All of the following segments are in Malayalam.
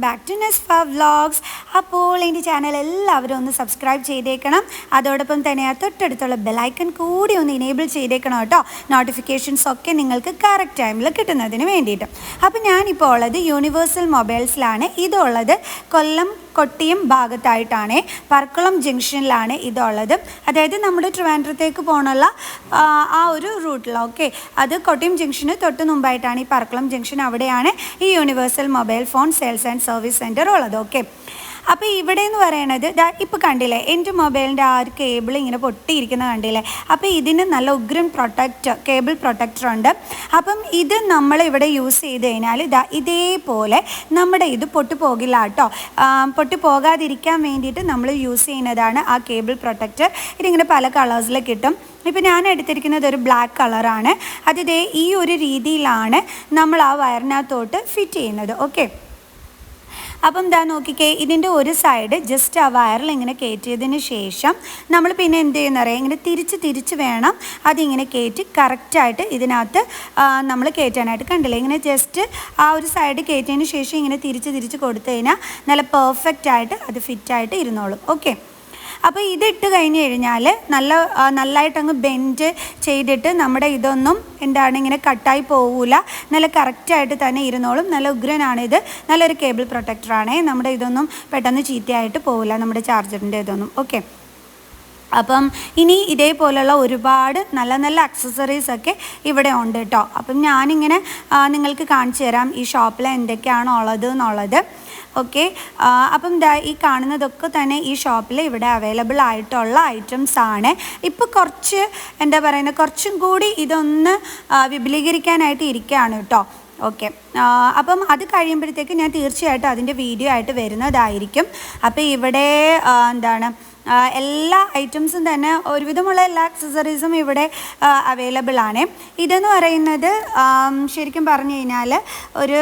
Back to നെസ്ഫ vlogs. അപ്പോൾ എൻ്റെ ചാനൽ എല്ലാവരും ഒന്ന് സബ്സ്ക്രൈബ് ചെയ്തേക്കണം. അതോടൊപ്പം തന്നെ ആ തൊട്ടടുത്തുള്ള ബെലൈക്കൺ കൂടി ഒന്ന് ഇനേബിൾ ചെയ്തേക്കണം കേട്ടോ. നോട്ടിഫിക്കേഷൻസ് ഒക്കെ നിങ്ങൾക്ക് കറക്റ്റ് ടൈമിൽ കിട്ടുന്നതിന് വേണ്ടിയിട്ട്. അപ്പോൾ ഞാനിപ്പോൾ ഉള്ളത് യൂണിവേഴ്സൽ മൊബൈൽസിലാണ്. ഇതുള്ളത് കൊല്ലം കൊട്ടിയം ഭാഗത്തായിട്ടാണ്, പറക്കുളം ജംഗ്ഷനിലാണ് ഇതുള്ളത്. അതായത് നമ്മുടെ ട്രിവാൻഡ്രത്തേക്ക് പോകാനുള്ള ആ ഒരു റൂട്ടിൽ. ഓക്കെ, അത് കൊട്ടിയം ജംഗ്ഷന് തൊട്ട് മുമ്പായിട്ടാണ് ഈ പറക്കുളം ജംഗ്ഷൻ. അവിടെയാണ് ഈ universal mobile phone sales and service centre ഉള്ളത്. ഓക്കെ, അപ്പോൾ ഇവിടെ എന്ന് പറയണത് ഇപ്പോൾ കണ്ടില്ലേ, എൻ്റെ മൊബൈലിൻ്റെ ആ ഒരു കേബിൾ ഇങ്ങനെ പൊട്ടിയിരിക്കുന്നത് കണ്ടില്ലേ. അപ്പോൾ ഇതിന് നല്ല ഉഗ്രൻ കേബിൾ പ്രൊട്ടക്ടർ ഉണ്ട്. അപ്പം ഇത് നമ്മളിവിടെ യൂസ് ചെയ്ത് കഴിഞ്ഞാൽ ഇതേപോലെ നമ്മുടെ ഇത് പൊട്ടിപ്പോകില്ല കേട്ടോ. പൊട്ടിപ്പോകാതിരിക്കാൻ വേണ്ടിയിട്ട് നമ്മൾ യൂസ് ചെയ്യുന്നതാണ് ആ കേബിൾ പ്രൊട്ടക്ടർ. ഇതിങ്ങനെ പല കളേഴ്സിൽ കിട്ടും. ഇപ്പോൾ ഞാൻ എടുത്തിരിക്കുന്നത് ഒരു ബ്ലാക്ക് കളറാണ്. അത് ഈ ഒരു രീതിയിലാണ് നമ്മൾ ആ വയറിനകത്തോട്ട് ഫിറ്റ് ചെയ്യുന്നത്. ഓക്കെ, അപ്പം നോക്കിക്കേ, ഇതിൻ്റെ ഒരു സൈഡ് ജസ്റ്റ് ആ വയറിൽ ഇങ്ങനെ കയറ്റിയതിന് ശേഷം നമ്മൾ പിന്നെ എന്ത് ചെയ്യുന്നറിയാം, ഇങ്ങനെ തിരിച്ച് വേണം അതിങ്ങനെ കയറ്റി കറക്റ്റായിട്ട് ഇതിനകത്ത് നമ്മൾ കയറ്റാനായിട്ട്. കണ്ടില്ലേ, ഇങ്ങനെ ജസ്റ്റ് ആ ഒരു സൈഡ് കയറ്റിയതിന് ശേഷം ഇങ്ങനെ തിരിച്ച് കൊടുത്തു കഴിഞ്ഞാൽ നല്ല പെർഫെക്റ്റായിട്ട് അത് ഫിറ്റായിട്ട് ഇരുന്നോളും. ഓക്കെ, അപ്പോൾ ഇതിട്ട് കഴിഞ്ഞ് കഴിഞ്ഞാൽ നല്ലതായിട്ടങ്ങ് ബെൻഡ് ചെയ്തിട്ട് നമ്മുടെ ഇതൊന്നും ഇങ്ങനെ കട്ടായി പോവില്ല. നല്ല കറക്റ്റായിട്ട് തന്നെ ഇരുന്നോളും. നല്ല ഉഗ്രനാണിത്. നല്ലൊരു കേബിൾ പ്രൊട്ടക്ടറാണ്. നമ്മുടെ ഇതൊന്നും പെട്ടെന്ന് ചീത്തയായിട്ട് പോവില്ല, നമ്മുടെ ചാർജറിൻ്റെ ഇതൊന്നും. ഓക്കെ, അപ്പം ഇനി ഇതേപോലെയുള്ള ഒരുപാട് നല്ല അക്സസറീസൊക്കെ ഇവിടെ ഉണ്ട് കേട്ടോ. അപ്പം ഞാനിങ്ങനെ നിങ്ങൾക്ക് കാണിച്ചു തരാം ഈ ഷോപ്പിൽ എന്തൊക്കെയാണോ ഉള്ളത് എന്നുള്ളത്. ഓക്കെ, അപ്പം ഈ കാണുന്നതൊക്കെ തന്നെ ഈ ഷോപ്പിൽ ഇവിടെ അവൈലബിൾ ആയിട്ടുള്ള ഐറ്റംസ് ആണ്. ഇപ്പോൾ കുറച്ച് കുറച്ചും കൂടി ഇതൊന്ന് വിപുലീകരിക്കാനായിട്ട് ഇരിക്കുകയാണ് കേട്ടോ. ഓക്കെ, അപ്പം അത് കഴിയുമ്പോഴത്തേക്ക് ഞാൻ തീർച്ചയായിട്ടും അതിൻ്റെ വീഡിയോ ആയിട്ട് വരുന്നതായിരിക്കും. അപ്പോൾ ഇവിടെ എല്ലാ ഐറ്റംസും തന്നെ ഒരുവിധമുള്ള എല്ലാ അക്സസറീസും ഇവിടെ അവൈലബിൾ ആണ്. ഇതെന്ന് പറയുന്നത് ശരിക്കും പറഞ്ഞു കഴിഞ്ഞാൽ ഒരു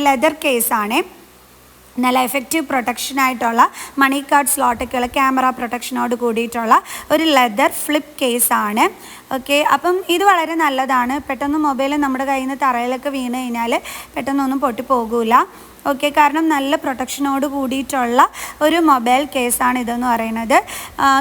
ലെതർ കേസാണ്. നല്ല എഫക്റ്റീവ് പ്രൊട്ടക്ഷനായിട്ടുള്ള മണി കാർഡ് സ്ലോട്ടൊക്കെയുള്ള ക്യാമറ പ്രൊട്ടക്ഷനോട് കൂടിയിട്ടുള്ള ഒരു ലെതർ ഫ്ലിപ്പ് കേസാണ്. ഓക്കെ, അപ്പം ഇത് വളരെ നല്ലതാണ്. പെട്ടെന്ന് മൊബൈൽ നമ്മുടെ കയ്യിൽ നിന്ന് തറയിലൊക്കെ വീണ് കഴിഞ്ഞാൽ പെട്ടെന്നൊന്നും പൊട്ടിപ്പോകില്ല. ഓക്കെ, കാരണം നല്ല പ്രൊട്ടക്ഷനോട് കൂടിയിട്ടുള്ള ഒരു മൊബൈൽ കേസാണ് ഇതെന്ന് പറയുന്നത്.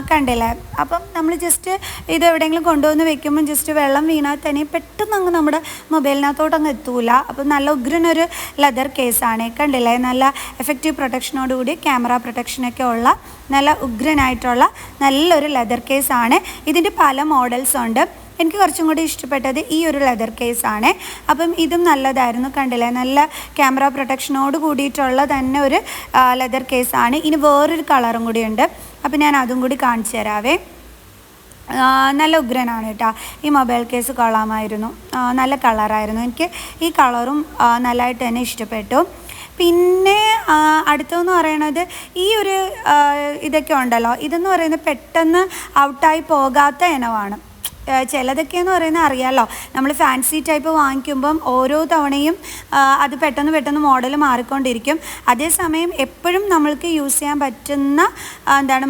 കണ്ടില്ലേ, അപ്പം നമ്മൾ ജസ്റ്റ് ഇത് എവിടെയെങ്കിലും കൊണ്ടുവന്ന് വെക്കുമ്പം ജസ്റ്റ് വെള്ളം വീണാൽ തന്നെ പെട്ടെന്ന് അങ്ങ് നമ്മുടെ മൊബൈലിനകത്തോട്ടങ്ങ് എത്തൂല. അപ്പം നല്ല ഉഗ്രനൊരു ലെതർ കേസാണ്. കണ്ടില്ലേ, നല്ല എഫക്റ്റീവ് പ്രൊട്ടക്ഷനോട് കൂടി ക്യാമറ പ്രൊട്ടക്ഷനൊക്കെ ഉള്ള നല്ല ഉഗ്രനായിട്ടുള്ള നല്ലൊരു ലെതർ കേസാണ്. ഇതിൻ്റെ പല മോഡൽസ് ഉണ്ട്. എനിക്ക് കുറച്ചും കൂടി ഇഷ്ടപ്പെട്ടത് ഈ ഒരു ലെതർ കേസാണ്. അപ്പം ഇതും നല്ലതായിരുന്നു. കണ്ടില്ലേ, നല്ല ക്യാമറ പ്രൊട്ടക്ഷനോട് കൂടിയിട്ടുള്ള തന്നെ ഒരു ലെതർ കേസാണ്. ഇനി വേറൊരു കളറും കൂടി ഉണ്ട്. അപ്പം ഞാൻ അതും കൂടി കാണിച്ചു തരാവേ. നല്ല ഉഗ്രനാണ് കേട്ടോ. ഈ മൊബൈൽ കേസ് കൊള്ളാമായിരുന്നു. നല്ല കളറായിരുന്നു. എനിക്ക് ഈ കളറും നല്ലതായിട്ട് തന്നെ ഇഷ്ടപ്പെട്ടു. പിന്നെ അടുത്തതെന്ന് പറയണത് ഈ ഒരു ഇതൊക്കെ ഉണ്ടല്ലോ, ഇതെന്ന് പറയുന്നത് പെട്ടെന്ന് ഔട്ടായി പോകാത്ത ഇനമാണ്. ചിലതൊക്കെയെന്ന് പറയുന്നത് അറിയാമല്ലോ, നമ്മൾ ഫാൻസി ടൈപ്പ് വാങ്ങിക്കുമ്പം ഓരോ തവണയും അത് പെട്ടെന്ന് മോഡൽ മാറിക്കൊണ്ടിരിക്കും. അതേസമയം എപ്പോഴും നമ്മൾക്ക് യൂസ് ചെയ്യാൻ പറ്റുന്ന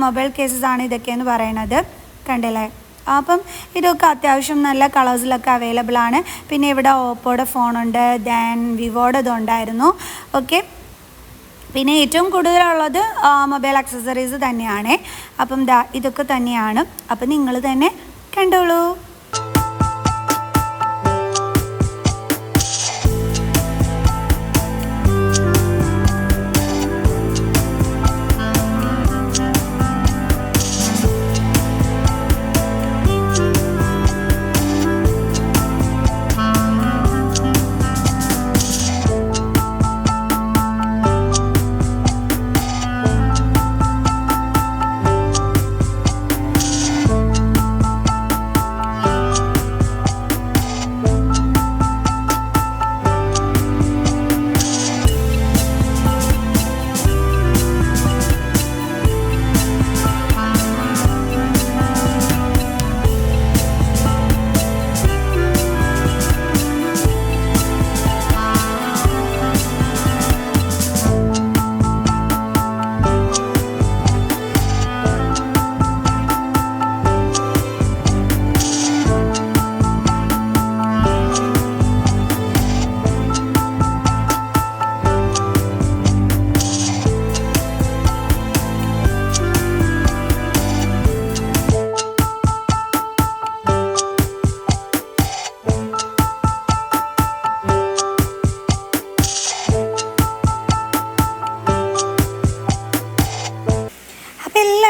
മൊബൈൽ കേസസ് ആണ് ഇതൊക്കെയെന്ന് പറയണത്. കണ്ടില്ലേ, അപ്പം ഇതൊക്കെ അത്യാവശ്യം നല്ല കളേഴ്സിലൊക്കെ അവൈലബിൾ ആണ്. പിന്നെ ഇവിടെ ഓപ്പോയുടെ ഫോണുണ്ട്, വിവോയുടെ ഇതുണ്ടായിരുന്നു. ഓക്കെ, പിന്നെ ഏറ്റവും കൂടുതലുള്ളത് മൊബൈൽ ആക്സസറീസ് തന്നെയാണ്. അപ്പം ഇതൊക്കെ തന്നെയാണ്. അപ്പം നിങ്ങൾ തന്നെ കണ്ടോളൂ.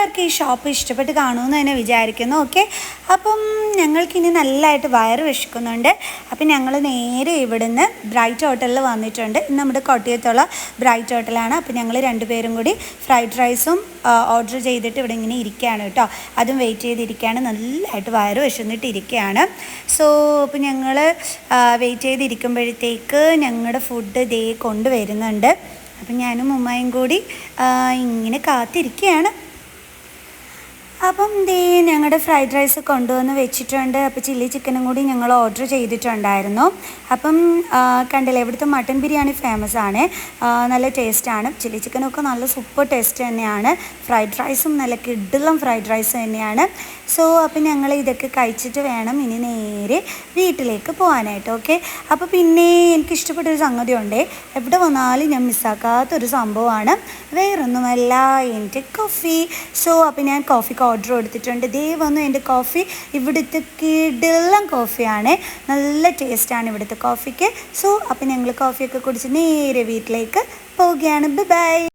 എല്ലാവർക്കും ഈ ഷോപ്പ് ഇഷ്ടപ്പെട്ട് കാണുമെന്ന് തന്നെ വിചാരിക്കുന്നു. ഓക്കെ, അപ്പം ഞങ്ങൾക്കിനി നല്ലതായിട്ട് വയറ് വിശക്കുന്നുണ്ട്. അപ്പം ഞങ്ങൾ നേരെ ഇവിടുന്ന് ബ്രൈറ്റ് ഹോട്ടലിൽ വന്നിട്ടുണ്ട്. നമ്മുടെ കോട്ടയത്തുള്ള ബ്രൈറ്റ് ഹോട്ടലാണ്. അപ്പം ഞങ്ങൾ രണ്ടുപേരും കൂടി ഫ്രൈഡ് റൈസും ഓർഡർ ചെയ്തിട്ട് ഇവിടെ ഇങ്ങനെ ഇരിക്കുകയാണ് കേട്ടോ. അതും വെയിറ്റ് ചെയ്തിരിക്കുകയാണ്. നല്ലതായിട്ട് വയറ് വിശന്നിട്ട് ഇരിക്കുകയാണ്. സോ അപ്പം ഞങ്ങൾ വെയിറ്റ് ചെയ്തിരിക്കുമ്പോഴത്തേക്ക് ഞങ്ങളുടെ ഫുഡ് ദേ കൊണ്ടുവരുന്നുണ്ട്. അപ്പം ഞാനും ഉമ്മയും കൂടി ഇങ്ങനെ കാത്തിരിക്കുകയാണ്. അപ്പം ദേ ഞങ്ങളുടെ ഫ്രൈഡ് റൈസ് കൊണ്ടുവന്ന് വെച്ചിട്ടുണ്ട്. അപ്പോൾ ചില്ലി ചിക്കനും കൂടി ഞങ്ങൾ ഓർഡർ ചെയ്തിട്ടുണ്ടായിരുന്നു. അപ്പം കണ്ടില്ലേ, ഇവിടുത്തെ മട്ടൻ ബിരിയാണി ഫേമസ് ആണ്, നല്ല ടേസ്റ്റാണ്. ചില്ലി ചിക്കനൊക്കെ നല്ല സൂപ്പർ ടേസ്റ്റ് തന്നെയാണ്. ഫ്രൈഡ് റൈസും നല്ല കിടിലം ഫ്രൈഡ് റൈസ് തന്നെയാണ്. സോ അപ്പം ഞങ്ങൾ ഇതൊക്കെ കഴിച്ചിട്ട് വേണം ഇനി നേരെ വീട്ടിലേക്ക് പോകാനായിട്ട്. ഓക്കെ, അപ്പോൾ പിന്നെ എനിക്കിഷ്ടപ്പെട്ടൊരു സംഗതി ഉണ്ട്, എവിടെ വന്നാലും ഞാൻ മിസ്സാക്കാത്തൊരു സംഭവമാണ്, വേറൊന്നുമല്ല എൻ്റെ കോഫി. സോ അപ്പം ഞാൻ കോഫിക്ക് ഓർഡർ കൊടുത്തിട്ടുണ്ട്. ദേ വന്നു എൻ്റെ കോഫി. ഇവിടുത്തെ കിടിലം കോഫിയാണ്, നല്ല ടേസ്റ്റാണ് ഇവിടുത്തെ കോഫിക്ക്. സോ അപ്പം ഞങ്ങൾ കോഫിയൊക്കെ കുടിച്ച് നേരെ വീട്ടിലേക്ക് പോവുകയാണ്. ബൈ.